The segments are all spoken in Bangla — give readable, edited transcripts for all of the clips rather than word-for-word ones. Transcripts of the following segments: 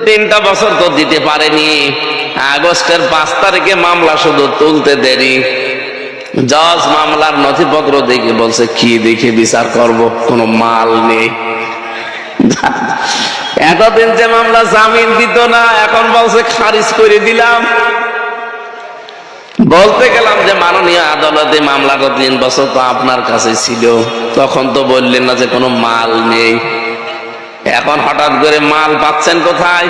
3টা বছর তো দিতে পারেনি। আগস্টের 5 তারিখে মামলা শুধু তুলতে দেরি। জজ মামলার নথিপত্র দেখে বলছে, কি দেখে বিচার করব, কোনো মাল নেই। এতদিন যে মামলা জামিন দিত না, এখন বলছে খারিজ করে দিলাম। বলতে গেলাম যে মাননীয় আদালতে মামলাটা 3 বছর তো আপনার কাছে ছিল, তখন তো বললেন না যে কোনো মাল নেই। এখন হঠাৎ করে মাল পাচ্ছেন কোথায়?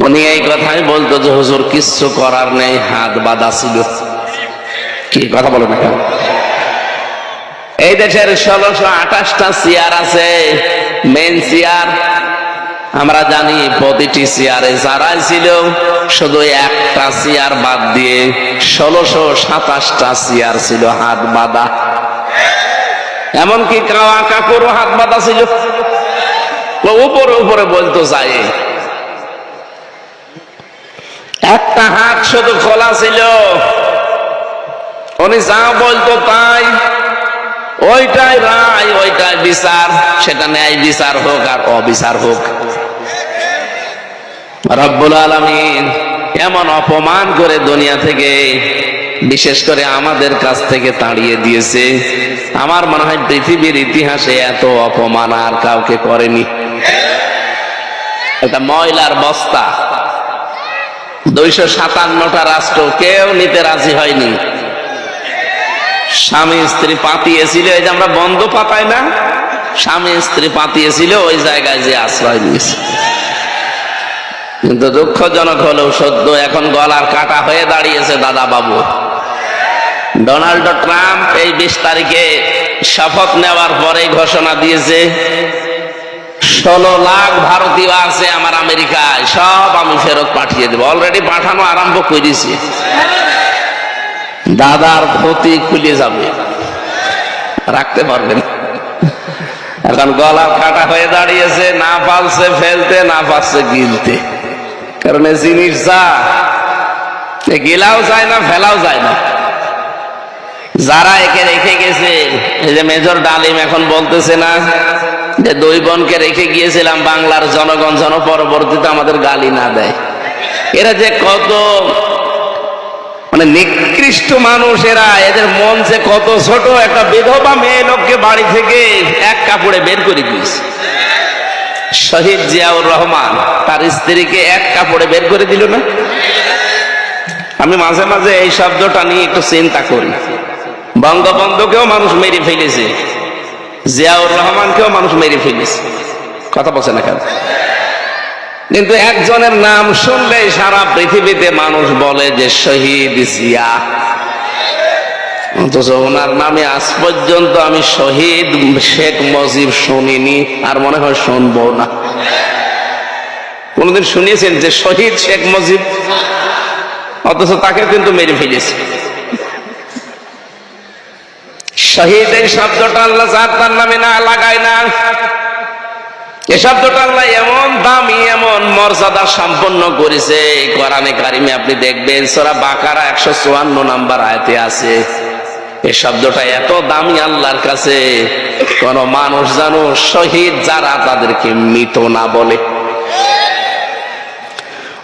উনি এই কথাই বলতো যে হুজুর কিচ্ছু করার নেই, হাত বাঁধা ছিল। কি কথা বলেন এখন? এই দেশের 1628টা চেয়ার আছে, মেন চেয়ার। আমরা জানি প্রতিটি চেয়ারে যারাই ছিল, শুধু একটা চেয়ার বাদ দিয়ে 1627টা চেয়ার ছিল হাত বাঁধা। এমনকি কাওয়া কাকুরও হাত বাঁধা ছিল। উপরে উপরে বলতো যায়, একটা হাত শুধু খোলা ছিল। উনি যা বলতো তাই, ওইটাই রায়, ওইটাই বিচার। সেটা ন্যায় বিচার হোক আর অবিচার হোক। রব্বুল আলামিন এমন অপমান করে দুনিয়া থেকে, বিশেষ করে আমাদের কাছ থেকে তাড়িয়ে দিয়েছে। আমার মনে হয় পৃথিবীর ইতিহাসে এত অপমান আর কাউকে করেনি। একটা ময়লার বস্তা 257টা রাষ্ট্র কেউ নিতে রাজি হয়নি। স্বামী স্ত্রী পাতিয়েছিল, এই যে আমরা বন্ধ পাতাই না, স্বামী স্ত্রী পাতিয়েছিল, ওই জায়গায় যে আশ্রয় নিয়েছে। কিন্তু দুঃখজনক হলেও সত্য, এখন গলার কাটা হয়ে দাঁড়িয়েছে দাদা বাবু। ডোনাল্ড ট্রাম্প এই 20 তারিখে শপথ নেওয়ার পরে ঘোষণা দিয়েছে, 16 লাখ ভারতীয় আছে আমার আমেরিকায়, সব আমি ফেরত পাঠিয়ে দেবো। অলরেডি পাঠানো আরম্ভ করেছি। দাদার ক্ষতি খুলে যাবে, রাখতে পারবেন। এখন গলার কাটা হয়ে দাঁড়িয়েছে, না পারছে ফেলতে, না পারছে গিলতে। কারণ এই জিনিস যা, গিলাও যায় না, ফেলাও যায় না। যারা একে রেখে গেছে, এই যে মেজর ডালিম এখন বলতেছে না যে 2 বোনকে রেখে গিয়েছিলাম বাংলার জনগণ যেন পরবর্তীতে আমাদের গালি না দেয়। এরা যে কত মানে নিকৃষ্ট মানুষ, এরা, এদের মন যে কত ছোট। একটা বিধবা মেয়ে লোককে বাড়ি থেকে এক কাপড়ে বের করে দিয়েছে। শহীদ জিয়াউর রহমান তার স্ত্রীকে এক কাপড়ে বের করে দিল না? আমি মাঝে মাঝে এই শব্দটা নিয়ে একটু চিন্তা করি। বঙ্গবন্ধুকেও মানুষ মেরে ফেলেছে, জিয়াউর রহমানকেও মানুষ মেরে ফেলেছে, কথা বলছে না কেন? কিন্তু একজনের নাম শুনলে সারা পৃথিবীতে মানুষ বলে যে শহীদ জিয়া, অথচ ওনার নামে আজ পর্যন্ত আমি শহীদ শেখ মুজিব শুনিনি, আর মনে হয় শুনবো না। কোনদিন শুনিয়েছেন যে শহীদ শেখ মুজিব? অথচ তাকে কিন্তু মেরে ফেলেছে। শহীদ এই শব্দটা আল্লাহ যার তার নামে না লাগায় না। এই শব্দটা আল্লাহ এমন দামি, এমন মর্যাদা সম্পন্ন করেছে। কোরআনে কারিমে আপনি দেখবেন সূরা বাকারা 154 নম্বর আয়াতে আছে। এই শব্দটা এত দামি আল্লাহর কাছে, কোন মানুষ জানো শহীদ যারা তাদেরকে মৃত না বলে।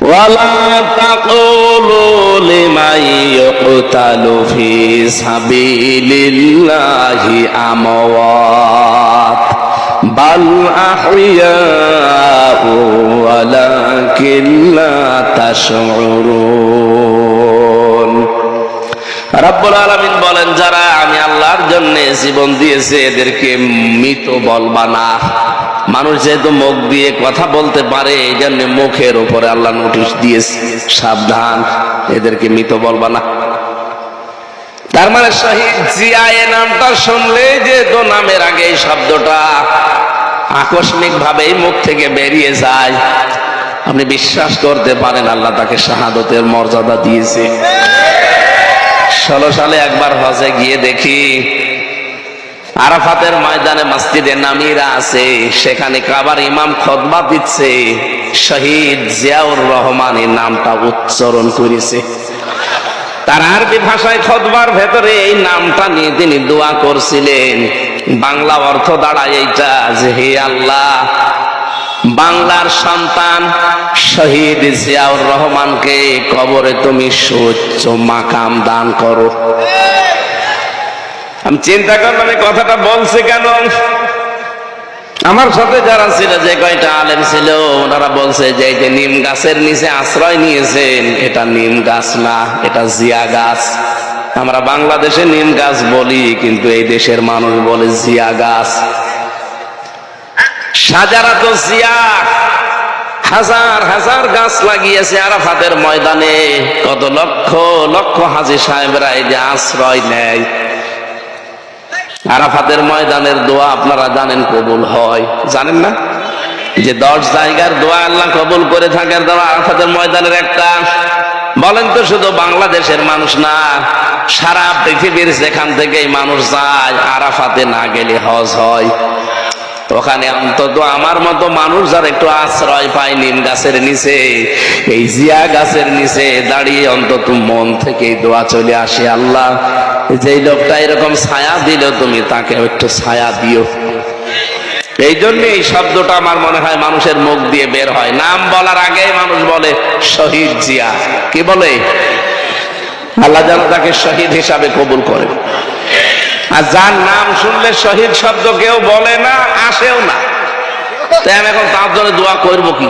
ওয়ালা তাকুলু লিমান ইয়ুকতালু ফি সাবিলিল্লাহি আমওয়াত বাল আহইয়াউ ওয়ালাকিন লা তাশউরুন। রব্বুল আলামিন বলেন, যারা আমি আল্লাহর জন্য জীবন দিয়েছে এদেরকে মৃত বলবা না। মানুষ যেহেতু মুখ দিয়ে কথা বলতে পারে, এই জন্য মুখের উপরে আল্লাহ নোটিশ দিয়েছে, সাবধান, এদেরকে মৃত বলবা না। তার মানে শহীদ জিয়া এ নামটা শুনলে যেহেতু নামের আগে এই শব্দটা আকস্মিক ভাবে মুখ থেকে বেরিয়ে যায়, আপনি বিশ্বাস করতে পারেন আল্লাহ তাকে শাহাদতের মর্যাদা দিয়েছে। 16 সালে একবার হজে গিয়ে দেখি আরাফাতের ময়দানে মসজিদে নামিরা আছে, সেখানে কাবার ইমাম খুতবা দিচ্ছে, শহীদ জিয়াউর রহমানের নামটা উচ্চারণ করেছে। তার আরবি ভাষায় খুতবার ভেতরে এই নামটা নিয়ে তিনি দোয়া করছিলেন। বাংলা অর্থ দাঁড়ায় এইটা যে, হে আল্লাহ, বাংলার সন্তান শহীদ জিয়াউর রহমানকে কবরে তুমি সুউচ্চ মাকাম দান করো। আমি চিন্তা করলাম এই কথাটা বলছে কেন। আমার সাথে যারা ছিল, যে কয়টা আলেম ছিল, ওনারা বলছে যে এই যে নিম গাছের নিচে আশ্রয় নিয়েছেন, এটা নিম গাছ না, এটা জিয়া গাছ। আমরা বাংলাদেশে নিম গাছ বলি, কিন্তু এই দেশের মানুষ বলে জিয়া গাছ। সাজারা তো জিয়া, হাজার হাজার গাছ লাগিয়েছে আরাফাতের ময়দানে। কত লক্ষ লক্ষ হাজী সাহেবরা এই যে আশ্রয় নেয়। আরাফাতের ময়দানের দোয়া আপনারা জানেন কবুল হয়, জানেন না? যে 10 জায়গার দোয়া আল্লাহ কবুল করে থাকেন, দোয়া আরাফাতের ময়দানের একটা। বলেন তো, শুধু বাংলাদেশের মানুষ না, সারা পৃথিবীর যেখান থেকেই মানুষ যায়, আরাফাতে না গেলে হজ হয়। ওখানে অন্তত আমার মতো মানুষ যারা একটু আশ্রয় পায় নিম গাছের নিচে, এই জিয়া গাছের নিচে দাঁড়িয়ে অন্তত মন থেকে দোয়া চলে আসে, আল্লাহ যে লোকটা এরকম ছায়া দিল, তুমি তাকে একটু ছায়া দিও। এই জন্য এই শব্দটা আমার মনে হয় মানুষের মুখ দিয়ে বের হয়। নাম বলার আগে মানুষ বলে শহীদ জিয়া। কি বলে? আল্লাহ যেন তাকে শহীদ হিসাবে কবুল করে। আর যার নাম শুনলে শহীদ শব্দ কেউ বলে না, আসেও না, তাই আমি এখন তার জন্য দোয়া করবো কি?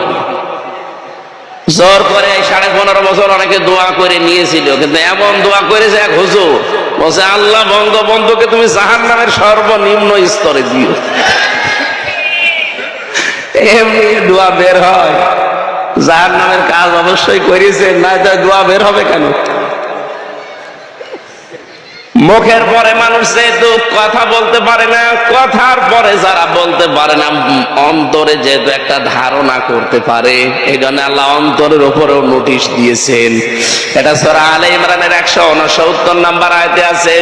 জোর করে 15.5 বছর অনেকে দোয়া করে নিয়েছিল, কিন্তু এমন দোয়া করেছে এক হুজুর বলছে, আল্লাহ বঙ্গবন্ধুকে তুমি জাহান্নামের সর্বনিম্ন স্তরে দিও। এমনি দোয়া বের হয়। জাহান্নামের কাজ অবশ্যই করেছে, না তাই দোয়া বের হবে কেন? মুখের পরে মানুষ যেহেতু কথা বলতে পারে না, কথার পরে যারা বলতে পারে না, অন্তরে যেহেতু একটা ধারণা করতে পারে, এই জন্য আল্লাহ অন্তরের উপরেও নোটিশ দিয়েছেন। এটা সূরা আলে ইমরানের 169 নম্বর আয়াতে আছে,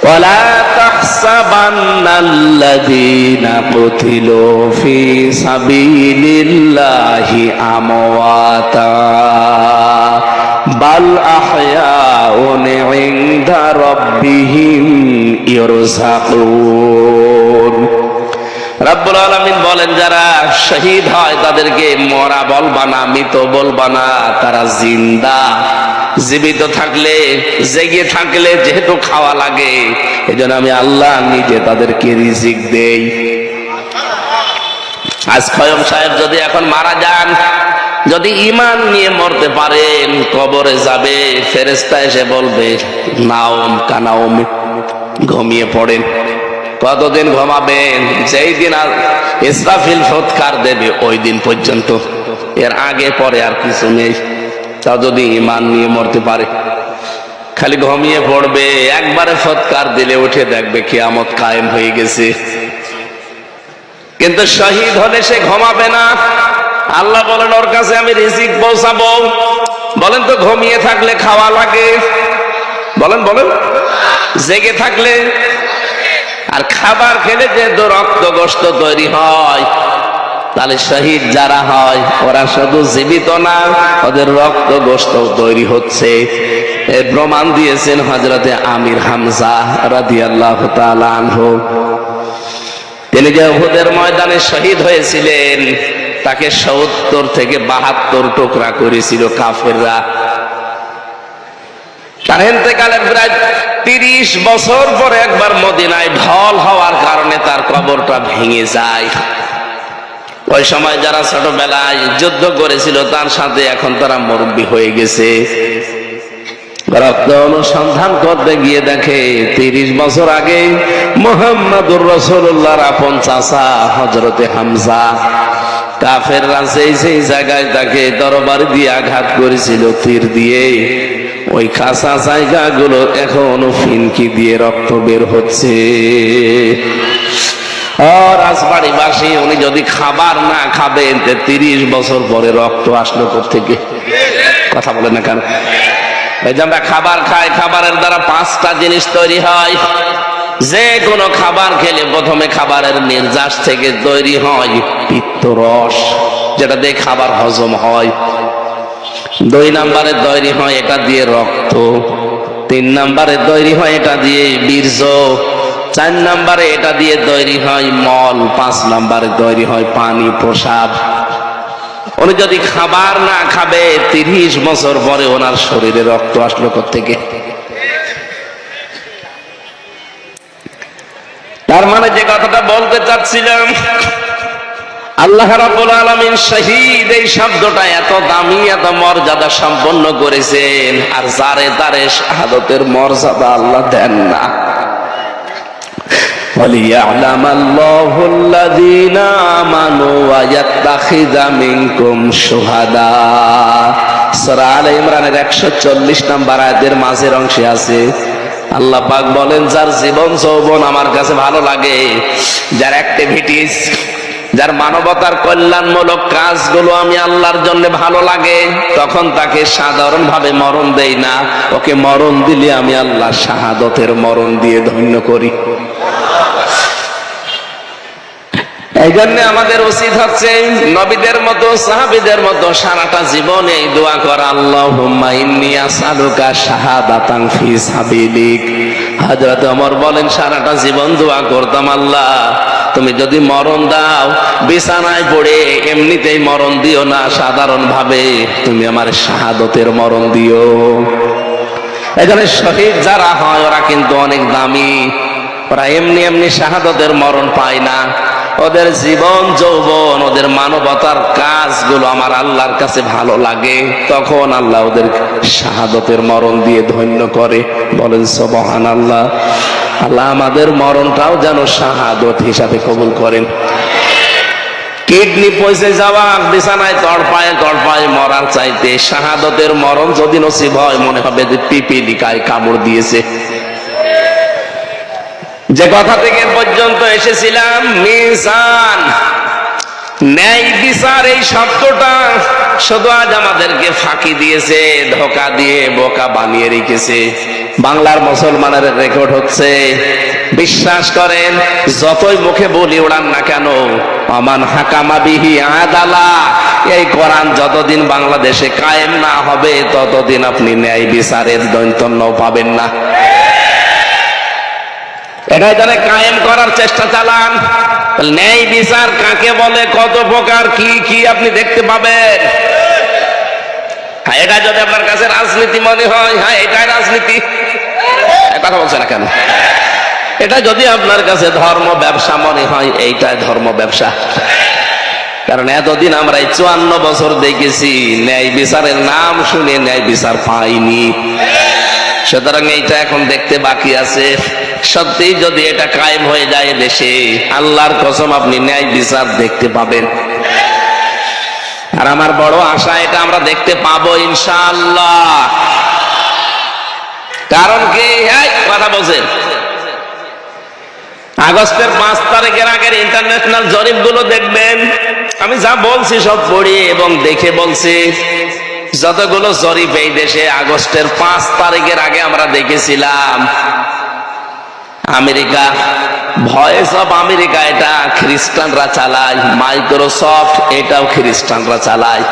ওয়ালা তাহসাবান্নাল্লাযীনা কুতিলু ফী সাবিলিল্লাহি আমওয়াতা বাল আহয়াউন ইনদা রাব্বিহিম ইরযাকুন। রব্বুল আলামিন বলেন, যারা শহীদ হয় তাদেরকে মরা বলবা না, মৃত বলবা না, তারা জিন্দা। জীবিত থাকলে, জেগে থাকলে যেহেতু খাওয়া লাগে, এজন্য আমি আল্লাহ নিজে তাদেরকে রিজিক দেই। আজ খয়ম সাহেব যদি এখন মারা যান, যদি ঈমান নিয়ে মরতে পারেন, কবরে যাবে, ফেরেশতা এসে বলবে নাওম কানাওম, ঘুমিয়ে পড়েন। কতদিন ঘুমাবেন? যেই দিন ইসরাফিল ফৎকার দেবে ওই দিন পর্যন্ত, এর আগে পরে আর কিছু নেই। তা যদি ঈমান নিয়ে মরতে পারে, খালি ঘুমিয়ে পড়বে, একবারে ফৎকার দিলে উঠে দেখবে কিয়ামত কায়েম হয়ে গেছে। কিন্তু শহীদ হলে সে ঘুমাবে না। আল্লাহ বলেন, ওর কাছে আমি রিজিক পৌঁছাবো। বলেন তো, ঘুমিয়ে থাকলে খাওয়া লাগে? বলেন বলেন। জেগে থাকলে? আর খাবার খেলে যে রক্ত গোশত তৈরি হয়, তাহলে শহীদ যারা হয় ওরা শুধু জীবিত না, ওদের রক্ত গোশত তৈরি হচ্ছে। এর প্রমাণ দিয়েছেন হযরতে আমির হামজা রাদিয়াল্লাহু তাআলা আনহু। তিনি যে উহুদের ময়দানে শহীদ হয়েছিলেন, তাকে 70 থেকে 72 টুকরা করেছিল কাফেররা। তার ইন্তেকালের প্রায় 30 বছর পরে একবার মদিনায় ঢল হওয়ার কারণে তার কবরটা ভেঙে যায়। ওই সময় যারা ছোটবেলায় যুদ্ধ করেছিল তার সাথে এখন তারা মুরব্বী হয়ে গেছে। রক্ত অনুসন্ধান করতে গিয়ে দেখে 30 বছর আগে মুহাম্মদুর রাসূলুল্লাহর আপন চাচা হযরতে হামজা, কাফেররা সেই জায়গায় তাকে তরবার দিয়ে আঘাত করেছিল তীর দিয়ে। ওই কাঁচা জায়গাগুলো এখনো ফিনকি দিয়ে রক্ত বের হচ্ছে। রাজবাড়িবাসী উনি যদি খাবার না খাবেন, 30 বছর পরে রক্ত আসলো কোত্থেকে? কথা বলে না কেন? এই যে আমরা খাবার খাই, খাবারের দ্বারা 5টা জিনিস তৈরি হয়। যে কোনো খাবার খেলে প্রথমে খাবারের নির্যাস থেকে তৈরি হয় পিত্তরস, যেটা দিয়ে খাবার হজম হয়। 2 নম্বরে তৈরি হয় এটা দিয়ে রক্ত। 3 নম্বরে তৈরি হয় এটা দিয়ে বীর্য। 4 নম্বরে এটা দিয়ে তৈরি হয় মল, 5 নম্বরে তৈরি হয় পানি, প্রসাব। উনি যদি খাবার না খাবে 30 বছর পরে ওনার শরীরে রক্ত আসলো কোত্থেকে? তার মানে যে কথাটা বলতে চাচ্ছিলাম, আল্লাহ রাব্বুল আলামিন শহীদ এই শব্দটা এত দামি, এত মর্যাদা সম্পন্ন করেছেন, আর যারে তারে শাহাদতের মর্যাদা আল্লাহ দেন না। وَلِيَعْلَمَ اللَّهُ الَّذِينَ آمَنُوا وَيَتَّخِذَ مِنكُمْ شُهَدَاءَ। সূরা আলে ইমরানের 140 নম্বর আয়াতের মাঝের অংশে আছে, আল্লাহ পাক বলেন, যার জীবন যৌবন আমার কাছে ভালো লাগে, যার অ্যাক্টিভিটিস, যার মানবতার কল্যাণমূলক কাজগুলো আমি আল্লাহর জন্য ভালো লাগে, তখন তাকে সাধারণভাবে মরণ দেই না, ওকে মরণ দিলে আমি আল্লাহ শাহাদতের মরণ দিয়ে ধন্য করি। এই জন্য আমাদের উচিত হচ্ছে নবীদের মতো, সাহাবীদের মতো সারাটা জীবন এই দোয়া করা, আল্লাহুম্মা ইন্নী আসআলুকা শাহাদাতান ফি সাবিলিক। হযরত ওমর বলেন, সারাটা জীবন দোয়া করতাম, আল্লাহ তুমি যদি মরণ দাও, বিছানায় পড়ে এমনিতেই মরণ দিও না, সাধারণ ভাবে তুমি আমার শাহাদতের মরণ দিও। এখানে শহীদ যারা হয় ওরা কিন্তু অনেক দামি, ওরা এমনি এমনি শাহাদতের মরণ পায় না। ওদের জীবন যৌবন, ওদের মানবতার কাজগুলো আমার আল্লাহর কাছে ভালো লাগে, তখন আল্লাহ ওদের শাহাদতের মরণ দিয়ে ধন্য করে। বলেন সুবহানাল্লাহ। আল্লাহ আমাদের মরণটাও যেন শাহাদত হিসাবে কবুল করেন। কিডনি পয়সে যাওয়া, বিছানায় তড়পায় মরার চাইতে শাহাদতের মরণ যদি নসিব হয়, মনে হবে যে পিপিলিকায় কামড় দিয়েছে। যে কথা থেকে পর্যন্ত এসেছিলাম, মিজান, ন্যায় বিচার, এই শব্দটা শুধু আজ আমাদেরকে ফাঁকি দিয়েছে, ধোঁকা দিয়ে বোকা বানিয়ে রেখেছে। বাংলার মুসলমানের রেকর্ড হচ্ছে, বিশ্বাস করেন যতই মুখে বলি ওড়ান না কেন, আমান হাকামা বিহি আদালা, এই কোরআন যতদিন বাংলাদেশে কায়েম না হবে ততদিন আপনি ন্যায় বিচারের দৈন্তন্য পাবেন না। এটাই তাহলে কায়েম করার চেষ্টা চালান। ন্যায় বিচার কাকে বলে, কত প্রকার, কি কি আপনি দেখতে পাবেন। এটা যদি আপনার কাছে রাজনীতি মনে হয়, হ্যাঁ এটাই রাজনীতি, কথা বলছে না কেন? এটা যদি আপনার কাছে ধর্ম ব্যবসা মনে হয়, এইটাই ধর্ম ব্যবসা। কারণ এতদিন আমরা এই 54 বছর দেখেছি, ন্যায় বিচারের নাম শুনে ন্যায় বিচার পাইনি। সুতরাং এইটা এখন দেখতে বাকি আছে। সত্যি যদি এটা কায়েম হয়ে যায় দেশে, আল্লাহর কসম আপনি ন্যায় বিচার দেখতে পাবেন। আর আমার বড় আশা এটা আমরা দেখতে পাবো ইনশাআল্লাহ। কারণ কি, কথা বলছেন, আগস্টের 5 তারিখের আগের ইন্টারন্যাশনাল জরিপ গুলো দেখবেন, আমি যা বলছি সব পড়ি এবং দেখে বলছি। যতগুলো জরিপ এই দেশে আগস্টের 5 তারিখের আগে আমরা দেখেছিলাম, আমেরিকা, ভয়েস অফ আমেরিকা এটা খ্রিস্টানরা চালায়, মাইক্রোসফট এটাও খ্রিস্টানরা চালায়।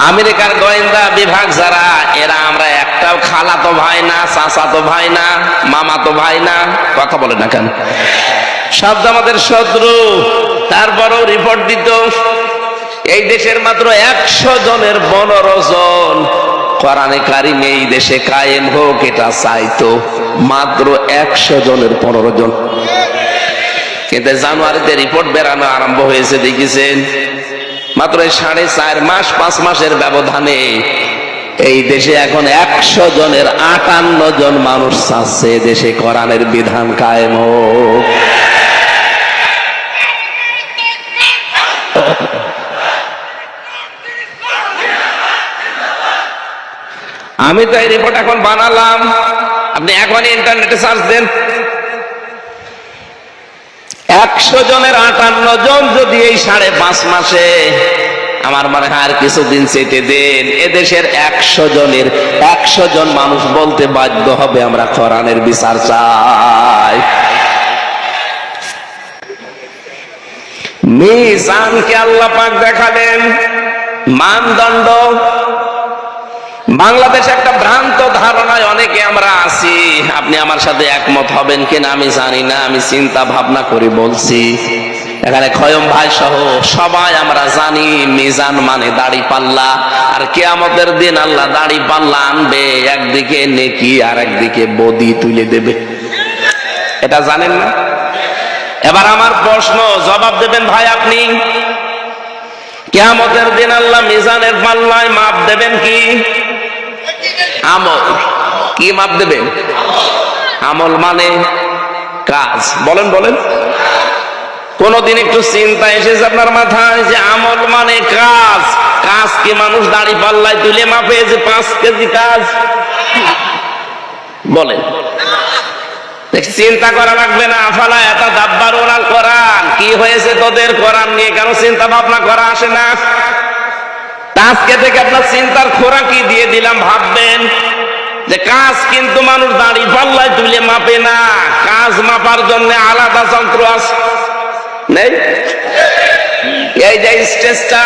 আমেরিকার গোয়েন্দা বিভাগ যারা, এরা আমরা একটাও খালাতো ভাই না, চাচাতো ভাই না, মামাতো ভাই না, কথা বলে না কেন, সব আমাদের শত্রু। তারপরেও রিপোর্ট দিত, এই দেশের মাত্র 100 জনের 15 জন কোরআনে কারিম এই দেশে কায়েম হোক এটা চাইতো, মাত্র 100 জনের 15 জন। কিন্তু জানুয়ারিতে রিপোর্ট বেরানো আরম্ভ হয়েছে, দেখেছেন, মাত্র 4.5 মাস 5 মাসের ব্যবধানে এই দেশে এখন 100 জনের 58 জন মানুষ চাচ্ছে দেশে কোরআনের বিধান কায়েম হোক। আমি তো এই রিপোর্ট এখন বানালাম, আপনি এখন ইন্টারনেটে সার্চ দেন, 100 জনের 58 জন যদি এই 5.5 মাসে, আমার মনে হয় আর কিছুদিন চেতে দেন, এদেশের 100 জনের 100 জন মানুষ বলতে বাধ্য হবে আমরা কোরআনের বিচার চাই। মিজানকে আল্লাহ পাক দেখালেন মানদণ্ড, বাংলাদেশে একটা ভ্রান্ত ধারণায় অনেকে আমরা আছি, আপনি আমার সাথে একমত হবেন কিনা আমি জানি না, আমি চিন্তা ভাবনা করে বলছি। এখানে খয়ম ভাই সহ সবাই আমরা জানি মিজান মানে দাড়ি পাল্লা, আর কিয়ামতের দিন আল্লাহ দাড়ি পাল্লা আনবে, একদিকে নেকি আর একদিকে বদি তুলে দেবে, এটা জানেন না? এবার আমার প্রশ্ন, জবাব দেবেন ভাই আপনি। কিয়ামতের দিন আল্লাহ মিজানের পাল্লায় মাপ দেবেন কি? আমল। কি মাপ দেবেন? আমল মানে কাজ। বলেন বলেন, কোনদিন একটু চিন্তা এসেছে আপনার মাথায় যে আমল মানে কাজ? কাজ কি মানুষ দাড়ি পাল্লায় তুলে মাপে যে 5 কেজি কাজ? বলেন, চিন্তা করা লাগবে না? আফালা ইয়াতাদাব্বারুনা আল কোরআন, কি হয়েছে তোদের কোরআন নিয়ে কেন চিন্তা ভাবনা করা আসে না? আজকে থেকে আপনার চিন্তার খোরাকি দিয়ে দিলাম, ভাববেন যে কাজ কিন্তু মানুষ দাড়ি পাল্লায় তুলে মাপে না, কাজ মাপার জন্য আলাদা যন্ত্র আছে, নেই? এই যে স্টেজটা,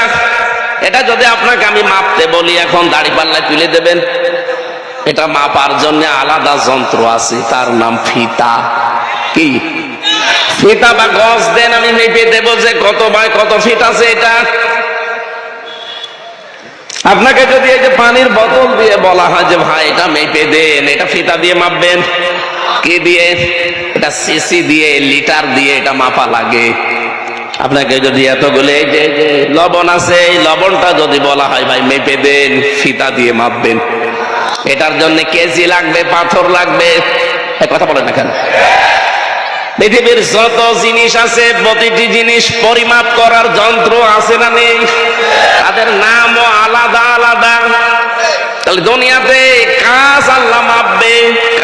এটা যদি আপনাকে আমি মাপতে বলি এখন দাড়ি পাল্লায় তুলে দেবেন? এটা মাপার জন্য আলাদা যন্ত্র আছে, তার নাম ফিতা। কি ফিতা বা গজ দেন, আমি মেপে দেবো যে কত বাই কত ফিট আছে। এটা আপনাকে যদি এই যে পানির বোতল দিয়ে বলা হয় যে ভাই এটা মেপে দেন, এটা ফিতা দিয়ে মাপবেন? কি দিয়ে? এটা সিসি দিয়ে, লিটার দিয়ে এটা মাপা লাগে। আপনাকে যদি এতগুলো এই যে লবণ আছে, এই লবণটা যদি বলা হয় ভাই মেপে দেন, ফিতা দিয়ে মাপবেন, এটার জন্য কেজি লাগবে, পাথর লাগবে। কথা বলেন না কেন? পৃথিবীর যত জিনিস আছে প্রতিটি জিনিস পরিমাপ করার যন্ত্র আছে না নেই? তাদের নামও আলাদা আলাদা। তাহলে দুনিয়াতে কাজ আল্লাহ মাপবে,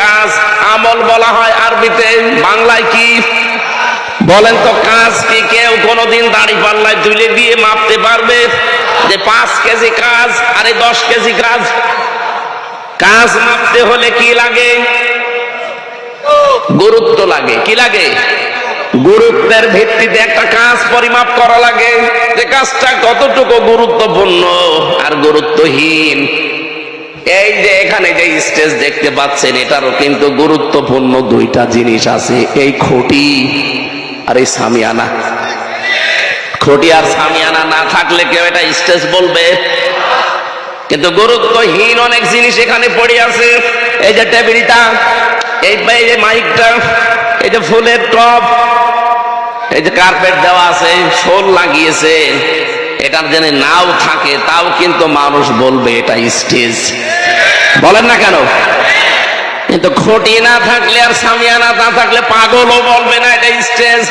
কাজ আমল বলা হয় আরবিতে, বাংলায় কি বলেন তো? কাজ কি কেউ কোনদিন দাড়ি পাল্লায় তুলে দিয়ে মাপতে পারবে যে 5 কেজি কাজ আরে 10 কেজি কাজ? কাজ মাপতে হলে কি লাগে? গুরুত্ব লাগে। কি লাগে? গুরুত্বের ভিত্তিতে একটা কাজ পরিমাপ করা লাগে, যে কাজটা কতটুকু গুরুত্বপূর্ণ আর গুরুত্বহীন। এই যে এখানে যে স্টেজ দেখতে পাচ্ছেন, এটারও কিন্তু গুরুত্বপূর্ণ 2টা জিনিস আছে, এই খুঁটি আর এই সামিয়ানা। খুঁটি আর সামিয়ানা না থাকলে কেউ এটা স্টেজ বলবে? কিন্তু গুরুত্বহীন অনেক জিনিস এখানে পড়ে আছে। এই যে টেবিলটা, এই যে মাইকটা, এই যে ফুলের টব, এই যে কার্পেট দেওয়া আছে, ফুল লাগিয়েছে, এটার জন্য নাও থাকে তাও কিন্তু মানুষ বলবে এটা স্টেজ। বলেন না কেন? কিন্তু খুঁটি না থাকলে আর সামিয়ানা না থাকলে পাগলও বলবে না এটা স্টেজ।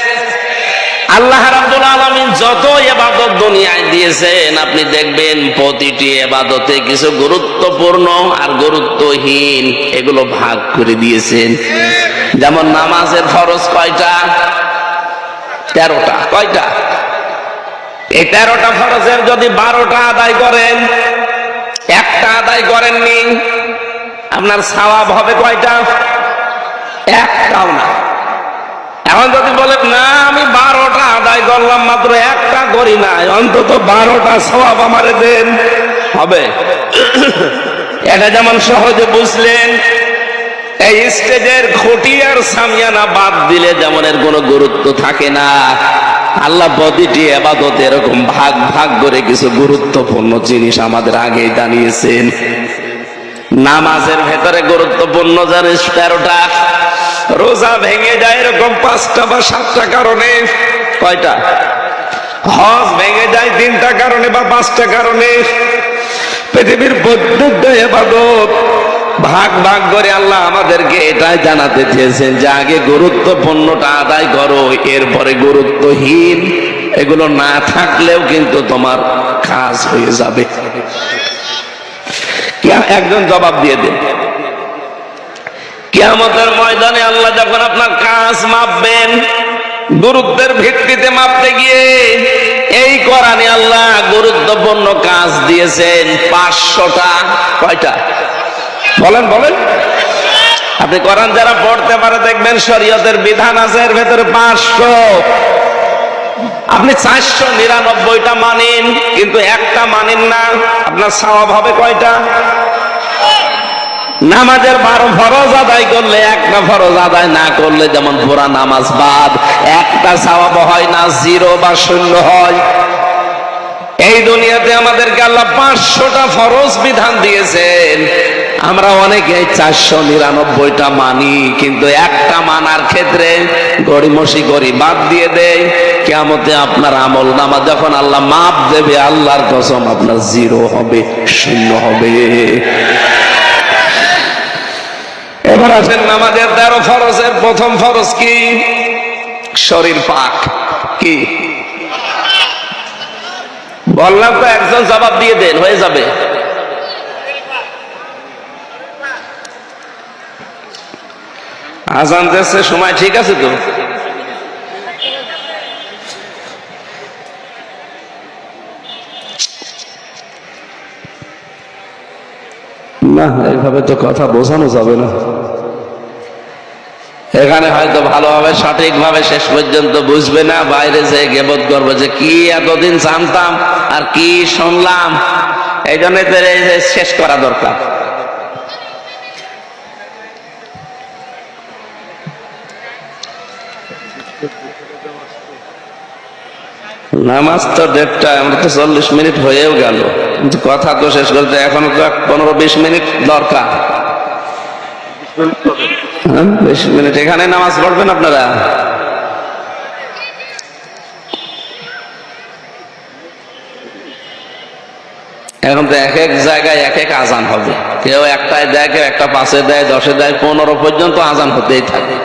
আল্লাহ রাব্বুল আলামিন যত ইবাদত দুনিয়ায় দিয়েছেন, আপনি দেখবেন প্রতিটি ইবাদতে কিছু গুরুত্বপূর্ণ আর গুরুত্বহীন এগুলো ভাগ করে দিয়েছেন। যেমন নামাজের ফরজ কয়টা? 13টা। কয়টা? এই 13টা ফরজের যদি 12টা আদায় করেন, একটা আদায় করেননি, আপনার সওয়াব হবে কয়টা? একটাও না। এখন যদি বলেন না আমি 12টা আদায় করলাম, মাত্র একটা করি নাই, অন্তত 12টা সওয়াব আমারে দেন, হবে? এটা যেমন সহজে বুঝলেন, এই স্টেজের খুঁটি আর সামিয়ানা বাদ দিলে যেমন এর কোনো গুরুত্ব থাকে না, আল্লাহ প্রতিটি ইবাদত এরকম ভাগ ভাগ করে কিছু গুরুত্বপূর্ণ জিনিস আমাদের আগেই জানিয়েছেন। নামাজের ভেতরে গুরুত্বপূর্ণ জিনিস 13টা। রোজা ভেঙে যায় এরকম 5টা বা 7টা কারণে। কয়টা? হজ ভেঙে যায় 3টা কারণে বা 5টা কারণে। পৃথিবীর প্রত্যেকটা ইবাদত ভাগ ভাগ করে আল্লাহ আমাদেরকে এটাই জানাতে চেয়েছেন যে আগে গুরুত্বপূর্ণটা আদায় করো, এরপরে গুরুত্বহীন এগুলো না থাকলেও কিন্তু তোমার কাজ হয়ে যাবে। একজন জবাব দিয়ে দেন, কিয়ামতের ময়দানে আল্লাহ যখন আপনার কাজ মাপবেন, গুরুত্বের ভিত্তিতে মাপতে গিয়ে এই কোরআনে আল্লাহ গুরুত্বপূর্ণ কাজ দিয়েছেন 500টা। কয়টা? বলেন বলেন। আপনি কোরআন যারা পড়তে পারে দেখবেন শরীয়তের বিধান আছে এর ভেতরে 500। আপনি 499টা মানেন কিন্তু একটা মানেন না, আপনার সওয়াব হবে কয়টা? নামাজের 12 ফরজ আদায় করলে একটা ফরজ আদায় না করলে যেমন পুরা নামাজ বাদ, একটা সওয়াব হয় না, 0 বা 0 হয়। এই দুনিয়াতে আমাদেরকে আল্লাহ 500টা ফরজ বিধান দিয়েছেন, আমরা অনেকে 499টা মানি, কিন্তু একটা মানার ক্ষেত্রে গড়িমসি করি, বাদ দিয়ে দেয়। কিয়ামতে আপনার আমল নামা যখন আল্লাহ মাপ দেবে, আল্লাহর কসম আপনার 0 হবে, 0 হবে। এবার আসেন নামাজের 13 ফরজের প্রথম ফরজ কি? শরীর পাক। কি বললাম তো, একজন জবাব দিয়ে দেন, হয়ে যাবে। আজান দিচ্ছে, সময় ঠিক আছে তো? না, এইভাবে তো কথা বোঝানো যাবে না। এখানে হয়তো ভালোভাবে সঠিকভাবে শেষ পর্যন্ত বুঝবে না, বাইরে যে গেবত করবে যে কি এতদিন জানতাম আর কি শুনলাম। এই জন্য শেষ করা দরকার। নামাজ তো 1:30, আমরা তো 40 মিনিট হয়েও গেল, কিন্তু কথা তো শেষ করতে এখনো তো 15-20 মিনিট দরকার। 20 মিনিট এখানে নামাজ পড়বেন আপনারা। এখন তো এক এক জায়গায় এক এক আজান হবে, কেউ একটায় দেয়, কেউ একটা 5-এ দেয়, 10-এ দেয়, 15 পর্যন্ত আজান হতেই থাকে।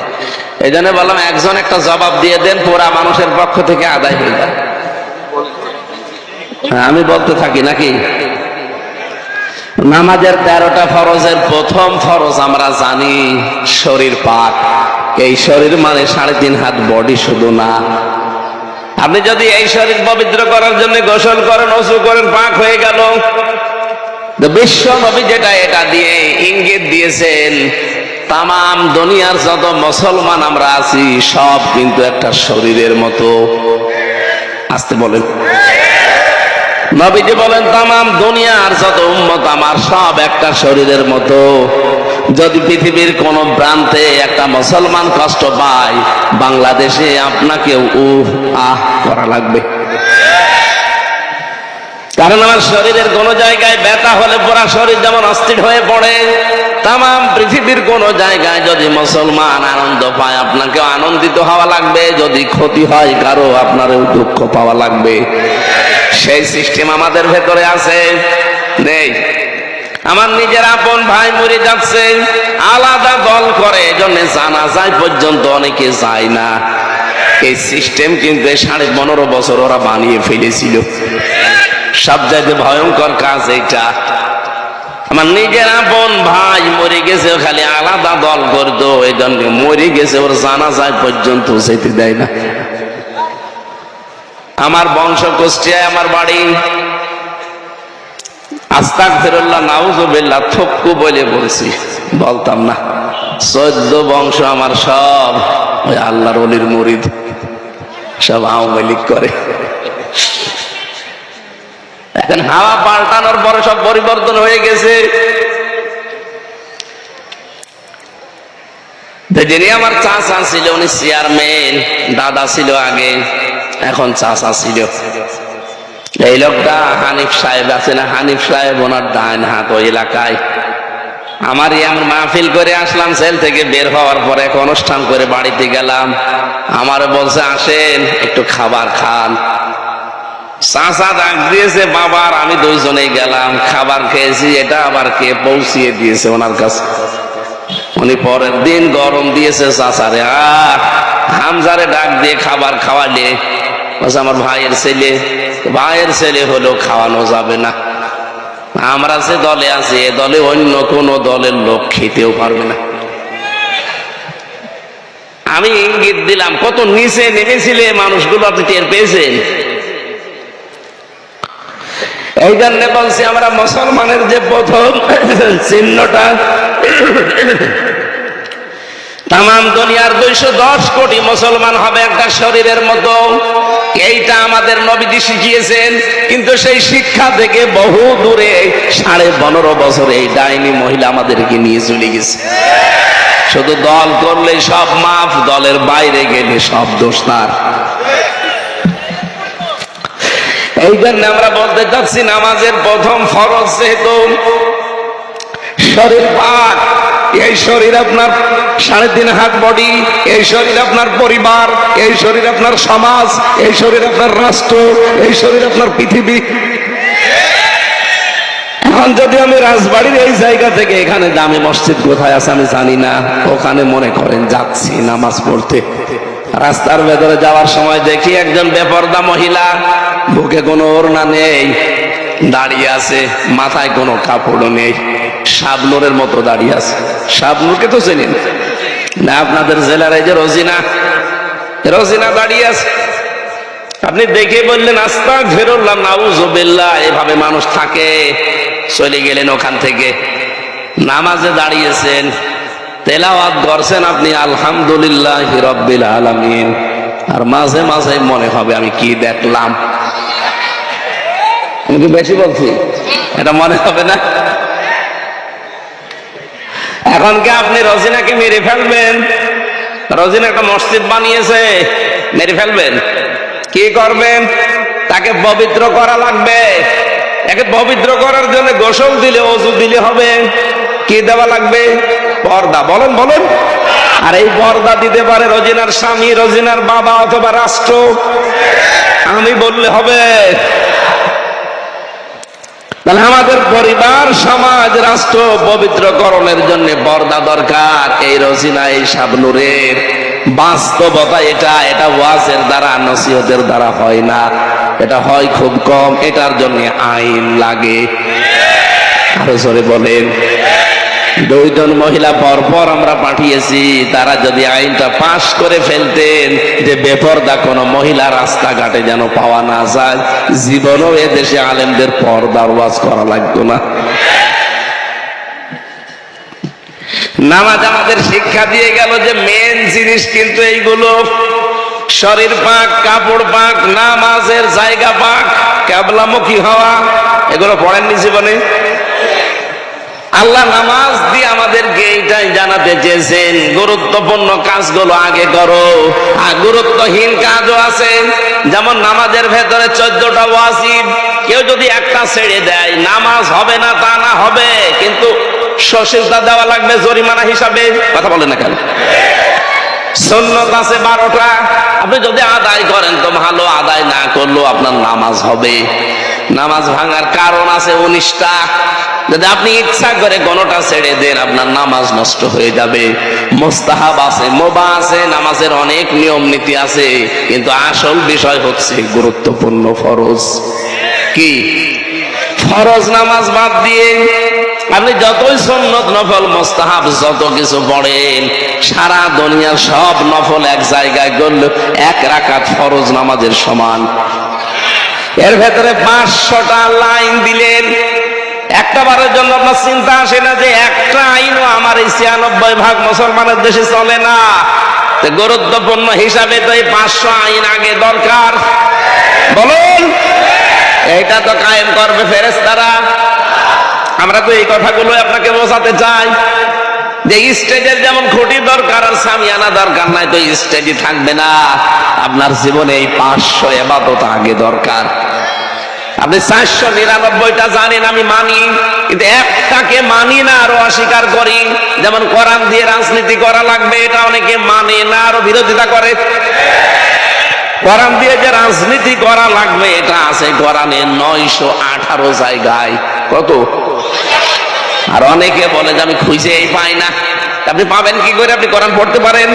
এই জন্য বললাম একজন একটা জবাব দিয়ে দেন, পুরা মানুষের পক্ষ থেকে আদায় হয়ে যায়। আমি বলতে থাকি নাকি? নামাজের 13টা ফরজের প্রথম ফরজ আমরা জানি শরীর পাক। এই শরীর মানে 3.5 হাত বডি শুধু না। আপনি যদি এই শরীর পবিত্র করার জন্য গোসল করেন, ওযু করেন, পাক হয়ে গেল। বিশ্ব নবী যেটা এটা দিয়ে ইঙ্গিত দিয়েছেন, তাম দুনিয়ার যত মুসলমান আমরা আছি সব কিন্তু একটা শরীরের মতো। আসতে বলেন। নবীজি বলেন তাম দুনিয়ার যত উম্মত আমার সব একটা শরীরের মতো। যদি পৃথিবীর কোন প্রান্তে একটা মুসলমান কষ্ট পায়, বাংলাদেশে আপনাকে আহ করা লাগবে। কারণ আমার শরীরের কোন জায়গায় ব্যথা হলে পুরা শরীর যেমন অস্থির হয়ে পড়ে, তাম পৃথিবীর কোন জায়গায় যদি মুসলমান আনন্দ পায়, আপনাকে আনন্দিত হওয়া লাগবে। যদি ক্ষতি হয় কারো, আপনারও দুঃখ পাওয়া লাগবে। সেই সিস্টেম আমাদের ভেতরে আছে নেই? আমার নিজের আপন ভাই মরে যাচ্ছে, আলাদা দল করে, এজন্য জানাজায় পর্যন্ত অনেকে যায় না। এই সিস্টেম কিন্তু 15.5 বছর ওরা বানিয়ে ফেলেছিল। সবচাইতে ভয়ঙ্কর কাজ এইটা। আমার নিজের আপন ভাই মরে গেছে, খালি আলাদা দল করতো, এই জন্য মরে গেছে, ওর জানাজায় পর্যন্ত যেতে দেয় না। আমার বংশ কুষ্টিয়ায়, আমার বাড়ি। আস্তাগফিরুল্লাহ, নাউযুবিল্লাহ, থক্কু বলে বলছি, বলতাম না। 14 বংশ আমার সব ওই আল্লাহর ওলির মুরিদ, সব আওয়ামী লীগ করে। এখন হাওয়া পাল্টানোর পরে সব পরিবর্তন হয়ে গেছে। যিনি আমার চাচা ছিল, উনি চেয়ারম্যান, দাদা ছিল আগে, এখন চাচা ছিল। এই লোকটা হানিফ সাহেব আছে না, হানিফ সাহেব ওনার ডান হাত ওই এলাকায়। আমার এমন মাহফিল করে আসলাম, জেল থেকে বের হওয়ার পরে এক অনুষ্ঠান করে বাড়িতে গেলাম। আমারে বলছে আসেন একটু খাবার খান। চাচা ডাক দিয়েছে বাবার, আমি দুইজনেই গেলাম, খাবার খেয়েছি। এটা আবার কে পৌঁছিয়ে দিয়েছে ওনার কাছে। উনি পরের দিন গরম দিয়েছে চাচারে, হামজারে ডাক দিয়ে খাবার খাওয়ালে। আমার ভাইয়ের ছেলে, ভাইয়ের ছেলে হলো খাওয়ানো যাবে না। আমরা যে দলে আছি, এ দলে অন্য কোন দলের লোক খেতেও পারবে না। আমি ইঙ্গিত দিলাম, কত নিচে নেমেছিলে মানুষগুলো, আপনি টের পেয়েছেন? এই জন্য বলছি, আমরা মুসলমানের যে প্রথম চিহ্নটা, তামাম দুনিয়ার 210 কোটি মুসলমান হবে একটা শরীরের মতো, এইটা আমাদের নবীজি শিখিয়েছেন। কিন্তু সেই শিক্ষা থেকে বহু দূরে 15.5 বছর এই ডাইনি মহিলা আমাদেরকে নিয়ে চলে গেছে। শুধু দল করলে সব মাফ, দলের বাইরে গেলে সব দোষ তার। এই জন্য আমরা বলতে চাচ্ছি, নামাজের প্রথম ফরজ যেহেতু শরীর পাক, এই শরীর আপনার 3.5 হাত বডি, এই শরীর আপনার পরিবার, এই শরীর আপনার সমাজ, এই শরীর আপনার রাষ্ট্র, এই শরীর আপনার পৃথিবী। এখন যদি আমি রাজবাড়ির এই জায়গা থেকে, এখানে দামি মসজিদ কোথায় আছে আমি জানি না, ওখানে মনে করেন যাচ্ছি নামাজ পড়তে, রাস্তার ভেতরে যাওয়ার সময় দেখি একজন বেপরদা মহিলা, বুকে কোনো ওড়না নেই, দাঁড়িয়ে আছে, মাথায় কোনো কাপড়ও নেই, শাবনুরের মতো দাঁড়িয়ে আছে। শাবনুরকে তো চেনেন না আপনাদের জেলার? এই যে রোজিনা, রোজিনা দাঁড়িয়ে আছে। আপনি দেখে বললেন আস্তাগফিরুল্লাহ, নাউযুবিল্লাহ, এভাবে মানুষ থাকে? চলে গেলেন ওখান থেকে, নামাজে দাঁড়িয়েছেন, তেলাওয়াত করছেন আপনি আলহামদুলিল্লাহি রাব্বিল আলামিন, আর মাঝে মাঝে মনে হবে আমি কি দেখলাম। আমি কি বেশি বলছি? এটা মনে হবে না? এখন কি আপনি রোজিনাকে মেরে ফেলবেন? রোজিনা একটা মসজিদ বানিয়েছে, মেরে ফেলবেন? কি করবেন? তাকে পবিত্র করা লাগবে। একে পবিত্র করার জন্য গোসল দিলে, ওযু দিলে হবে। কি দেওয়া লাগবে? পর্দা। বলেন বলেন। আর এই পর্দা দিতে পারে রোজিনার স্বামী, রোজিনার বাবা অথবা রাষ্ট্র? আমি বললে হবে? তাহলে আমাদের পরিবার, সমাজ, রাষ্ট্র পবিত্রকরণের জন্য পর্দা দরকার। এই রোজিনা, এই শাবনুরের বাস্তবতা এটা। এটা ওয়াজের দ্বারা, নসিহতের দ্বারা হয় না, এটা হয় খুব কম। এটার জন্য আইন লাগে। আরো জোরে বলেন। 2 জন মহিলা পরপর আমরা পাঠিয়েছি, তারা যদি আইনটা পাশ করে ফেলতেন যে বেপরদা কোন মহিলা রাস্তাঘাটে যেন পাওয়া না যায়, জীবনও এদেশে আলেমদের পর্দার ওয়াজ করা লাগতো না। নামাজ আমাদের শিক্ষা দিয়ে গেল যে মেন জিনিস কিন্তু এইগুলো, শরীর পাক, কাপড় পাক, নামাজের জায়গা পাক, কিবলামুখী হওয়া, এগুলো পড়েননি জীবনে? আল্লাহ নামাজ দিয়ে আমাদেরকে এইটাই জানাতে চেয়েছেন, গুরুত্বপূর্ণ কাজগুলো আগে করো, আর গুরুত্বহীন কাজও আছে। যেমন নামাজের ভেতরে 14টা ওয়াজিব, কেউ যদি একটা ছেড়ে দেয় নামাজ হবে না তা না, হবে, কিন্তু সশিলতা দেওয়া লাগবে জরিমানা হিসাবে। কথা বলে না কেন? সুন্নত আছে 12টা, আপনি যদি আদায় করেন তো ভালো, আদায় না করলেও আপনার নামাজ হবে। নামাজ ভাঙার কারণ আছে 19টা, যদি আপনি ইচ্ছা করে কোনটা ছেড়ে দেন আপনার নামাজ নষ্ট হয়ে যাবে। মুস্তাহাব আছে, মুবাহ আছে, নামাজের অনেক নিয়ম নীতি আছে, কিন্তু আসল বিষয় হচ্ছে গুরুত্বপূর্ণ ফরজ। কি ফরজ নামাজ বাদ দিয়ে আপনি যতই সুন্নত, নফল, মুস্তাহাব যত কিছু পড়েন, সারা দুনিয়ার সব নফল এক জায়গায় করলে 1 রাকাত ফরজ নামাজের সমান। এর ভেতরে 500টা লাইন দিলেন, একটা বারের জন্য আপনার চিন্তা আসে না যে একটা আইনও আমার এই 96% মুসলমানের দেশে চলে না? গুরুত্বপূর্ণ হিসাবে তো এই 500 আইন আগে দরকার। বলুন, এইটা তো কায়েম করবে ফেরেশতারা। আমরা তো এই কথাগুলো আপনাকে বোঝাতে চাই যে স্টেজের যেমন খুঁটি দরকার আর সামিয়ানা দরকার নাই, তো স্টেজে থাকবে না। আপনার জীবনে এই 500 ইবাদত আগে দরকার। আপনি 499টা জানেন, আমি মানি, কিন্তু একটাকে মানি না, আরো অস্বীকার করি। যেমন কোরআন দিয়ে রাজনীতি করা লাগবে, এটা অনেকে মানে না, আরো বিরোধিতা করে। কোরআন দিয়ে যে রাজনীতি করা লাগবে এটা আছে কোরআনে 918 জায়গায়। কত? আর অনেকে বলে যে আমি খুঁজেই পাই না। আপনি পাবেন কি করে? আপনি কোরআন পড়তে পারেন?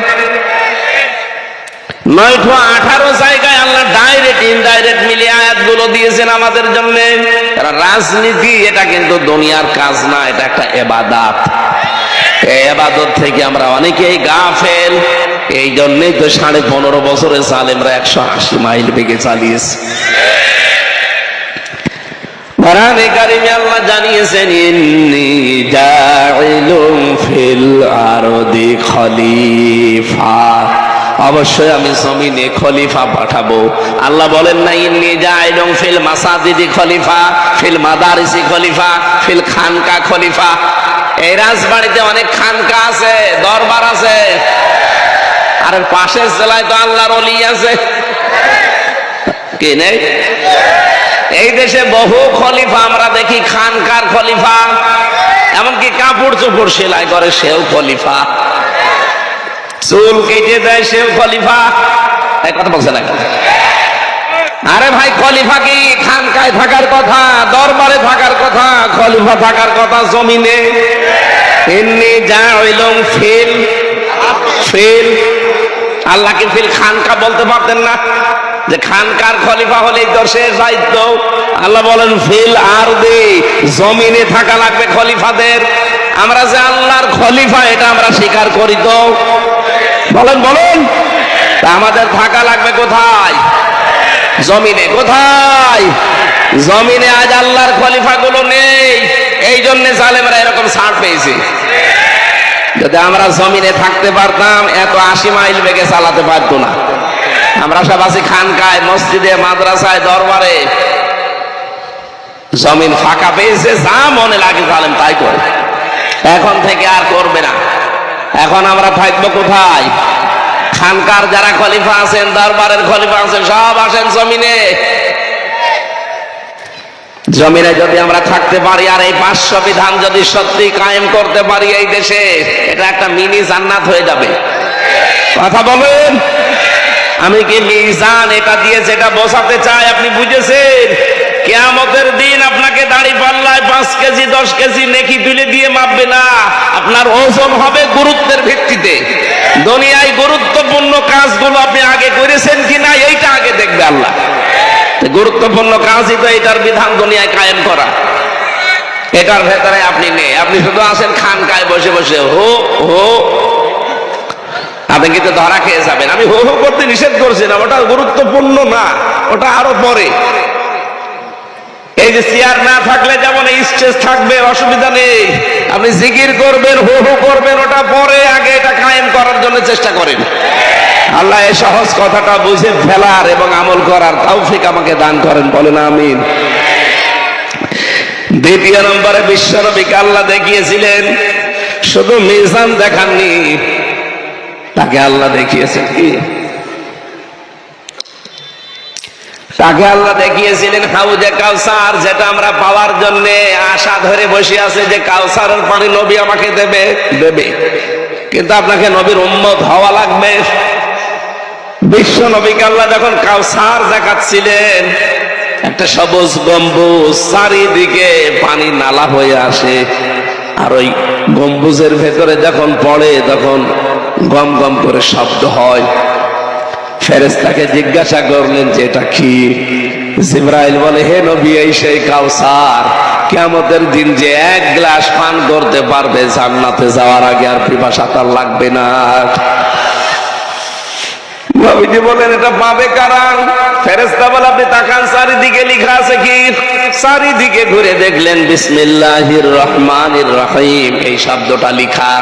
918 জায়গায় আল্লাহ ডাইরেক্ট ইনডাইরেক্ট মিলিয়ে আয়াতগুলো দিয়েছেন আমাদের জন্য। রাজনীতি এটা কিন্তু দুনিয়ার কাজ না, এটা একটা ইবাদত। এই ইবাদত থেকে আমরা অনেকেই গাফেল। এই জন্যই তো 15.5 বছরে জালেমরা 180 মাইল বেগে চালিয়েছে। কোরআনে কারিমে আল্লাহ জানিয়েছেন ইন্নী জাইলুন ফিল আরদি খলিফা, অবশ্যই আমি জমিনে খলিফা পাঠাবো। আল্লাহ বলেন না ইন্নী জাইলুন ফিল মাসাজিদি খলিফা, ফিল মাদারিসি খলিফা, ফিল খানকা খলিফা। এই রাজবাড়িতে অনেক খানকা আছে, দরবার আছে, আর পাশের জেলায় তো আল্লাহর ওলি আছে, কি নেই? এই দেশে বহু খলিফা আমরা দেখি, খানকার খলিফা, এমনকি কাপড় চোপড় সেলাই করে সেও খলিফা, চুল কেটে দেয় সেও খলিফা। এই কথা বলছে না? আরে ভাই, খলিফা কি খানকায় থাকার কথা, দরবারে থাকার কথা? খলিফা থাকার কথা জমিনে। ইন্নী জাইলুন ফিল ফিল, আল্লাহ কি ফিল খানকা বলতে পারতেন না? যে খানকার খলিফা হলেই তো শেষ দায়িত্ব। আল্লাহ বলেন ফিল আরদি, জমিনে থাকা লাগবে খলিফাদের। আমরা যে আল্লাহর খলিফা এটা আমরা স্বীকার করি তো? বলেন বলেন, তা আমাদের থাকা লাগবে কোথায়? জমিনে। কোথায়? জমিনে। আজ আল্লাহর খলিফা গুলো নেই, এই জন্য জালেমরা এরকম ছাড় পেয়েছে। যদি আমরা জমিনে থাকতে পারতাম এত 80 মাইল বেগে চালাতে পারতো না। আমরা সব আছি খানকায়, মসজিদে, মাদ্রাসায়, দরবারে। জমিন ফাঁকা পেয়েছে, যা মনে লাগে জালেম তাই করে। এখন থেকে আর করবে না। এখন আমরা থাকবো কোথায়? খানকার যারা খলিফা আছেন, দরবারের খলিফা আছেন, সব আসেন জমিনে। জমিনে যদি আমরা থাকতে পারি আর এই 500 বিধান যদি সত্যি কায়েম করতে পারি এই দেশে, এটা একটা মিনি জান্নাত হয়ে যাবে। কথা বলেন। আমি কি মিজান এটা দিয়ে যেটা বোঝাতে চাই আপনি বুঝেছেন? কিয়ামতের দিন আপনাকে দাড়ি পাল্লায় 5 কেজি 10 কেজি নেকি তুলে দিয়ে মাপবে না, আপনার ওজন হবে গুরুত্বের ভিত্তিতে। দুনিয়ায় গুরুত্বপূর্ণ কাজগুলো আপনি আগে করেছেন কিনা এইটা আগে দেখবে আল্লাহ। গুরুত্বপূর্ণ কাজই তো এটার বিধান দুনিয়ায় কায়েম করা। এটার ভেতরে আপনি নেই, আপনি শুধু আসেন খানকায় বসে বসে হো হো। আপনি কিন্তু ধরা খেয়ে যাবেন। আমি হো হো করতে নিষেধ করছি না, ওটা গুরুত্বপূর্ণ না, ওটা আরো পরে। এই যে চেয়ার না থাকলে যেমন স্টেজ থাকবে, অসুবিধা নেই। আপনি জিকির করবেন, হো হো করবেন, ওটা পরে, আগে এটা কায়েম করার জন্য চেষ্টা করেন। আল্লাহ এই সহজ কথাটা বুঝে ফেলার এবং আমল করার তৌফিক আমাকে দান করেন, বলেন আমিন। দ্বিতীয় নম্বরে বিশ্বনবীকে আল্লাহ দেখিয়েছিলেন, শুধু মিজান দেখাননি, তাকে আল্লাহ দেখিয়েছেন কি? তাকে আল্লাহ দেখিয়েছিলেন হাউজে কাউসার, যেটা আমরা পাওয়ার জন্য আশা ধরে বসে আছে যে কাউসারের পানি নবী আমাকে দেবে দেবে, কিন্তু আপনাকে নবীর উম্মত হওয়া লাগবে। বিশ্ব নবীকে আল্লাহ যখন কাউসার দেখাচ্ছিলেন, একটা সবুজ গম্বুজ, চারিদিকে পানি নালা হয়ে আসে, আর ওই গম্বুজের ভেতরে যখন পড়ে তখন গম গম করে শব্দ হয়। ফেরেশতাকে জিজ্ঞাসা করলেন যে এটা কি? জিবরাইল বলে, হে নবী, এই সেই কাউসার। কিয়ামতের দিন যে 1 গ্লাস পান করতে পারবে জান্নাতে যাওয়ার আগে আর পিপাসা তার লাগবে না। নবীজি বলেন, এটা পাবে কারা? ফেরেশতা বলে, আপনি তাকান, চারিদিকে লেখা আছে কি? চারিদিকে ঘুরে দেখলেন বিসমিল্লাহির রহমানির রহিম, এই শব্দটা লেখা।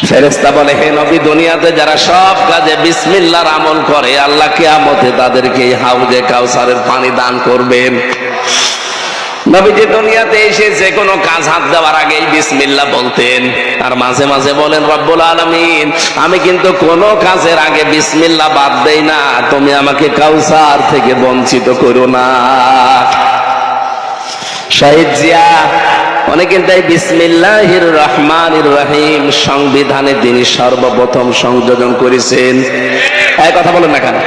ফেরেশতা বলে, হে নবী, দুনিয়াতে যারা সব কাজে বিসমিল্লাহর আমল করে, আল্লাহ কিয়ামতে তাদেরকে এই হাউজে কাউসারের পানি দান করবেন। নবীজি দুনিয়াতে এসে যে কোনো কাজ হাত দেওয়ার আগেই বিসমিল্লাহ বলতেন, আর মাঝে মাঝে বলেন, রব্বুল আলামিন, আমি কিন্তু কোনো কাজের আগে বিসমিল্লাহ বাদ দেই না, তুমি আমাকে কাউসার থেকে বঞ্চিত করো না। শহীদ জিয়া উনি কিন্তু এই বিসমিল্লাহির রহমানির রহিম সংবিধানে তিনি সর্বপ্রথম সংযোজন করেছেন। এই কথা বলেন না কেন?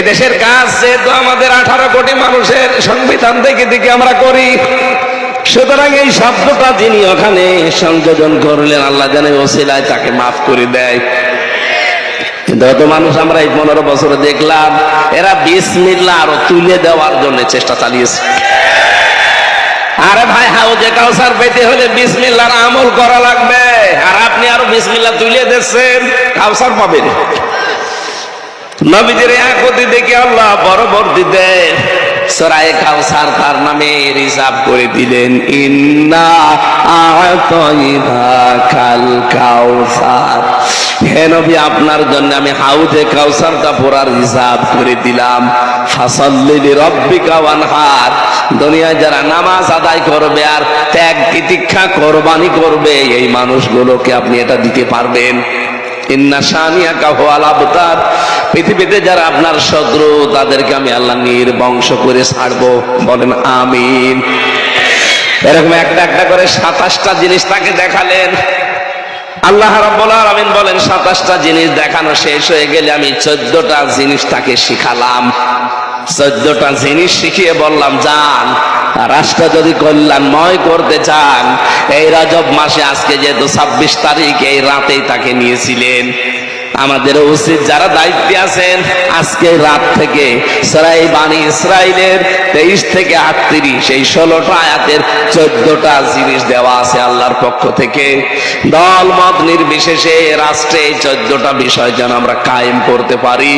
এদেশের কাজ যেহেতু আমাদের 18 কোটি মানুষের সংবিধান থেকে থেকে আমরা করি, সুতরাং এই শব্দটা যিনি ওখানে সংযোজন করলেন, আল্লাহ জানে ওসিলায় তাকে মাফ করে দেয়। কিন্তু এত মানুষ আমরা এই 15 বছরে দেখলাম, এরা বিসমিল্লাহ আরো তুলে দেওয়ার জন্য চেষ্টা চালিয়েছে। আরে ভাই, হাউজে কাউসার পেতে হলে বিসমিল্লাহর আমল করা লাগবে, আর আপনি আরো বিসমিল্লাহ তুলে দিচ্ছেন, কাউসার পাবেন। নবীজির আকতি দেখে আল্লাহ পরবর্তীতে সূরা কাউসার তার নামে রিজার্ভ করে দিলেন, ইন্না আ'তাইনাকাল কাউসার। হে নবী, আপনার জন্য আমি হাউজে কাউসারটা পুরা রিজার্ভ করে দিলাম। ফাসাল্লি লিরাব্বিকা ওয়ানহার। দুনিয়ায় যারা নামাজ আদায় করবে আর ত্যাগ তিতিক্ষা কোরবানি করবে, এই মানুষগুলোকে আপনি এটা দিতে পারবেন। ইন্না শানিয়াকা হুয়াল আবতার। পৃথিবীতে যারা আপনার শত্রু, তাদেরকে আমি আল্লাহ নির্বংশ করে ছাড়বো। বলেন আমিন। এরকম একটা একটা করে 27টা জিনিস তাকে দেখালেন। আল্লাহ রাব্বুল আলামিন বলেন, 27টা জিনিস দেখানো শেষ হয়ে গেলে আমি 14টা জিনিস তাকে শিখালাম। 14টা জিনিস শিখিয়ে বললাম, যান, রাষ্ট্র যদি কল্যাণময় করতে চান, এই রজব মাসে আজকে যেহেতু 26 তারিখ, এই রাতেই তাকে নিয়েছিলেন। আমাদের উচিত যারা দায়িত্বে আছেন, আজকে রাত থেকে সূরা বানী ইসরাইলের 23 থেকে 38 এই 16টা আয়াতের 14টা জিনিস দেওয়া আছে আল্লাহর পক্ষ থেকে। দল মত নির্বিশেষে রাষ্ট্রে এই 14টা বিষয় যেন আমরা কায়েম করতে পারি,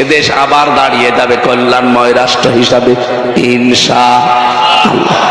এদেশ আবার দাঁড়িয়ে যাবে কল্যাণময় রাষ্ট্র হিসাবে ইনশাআল্লাহ।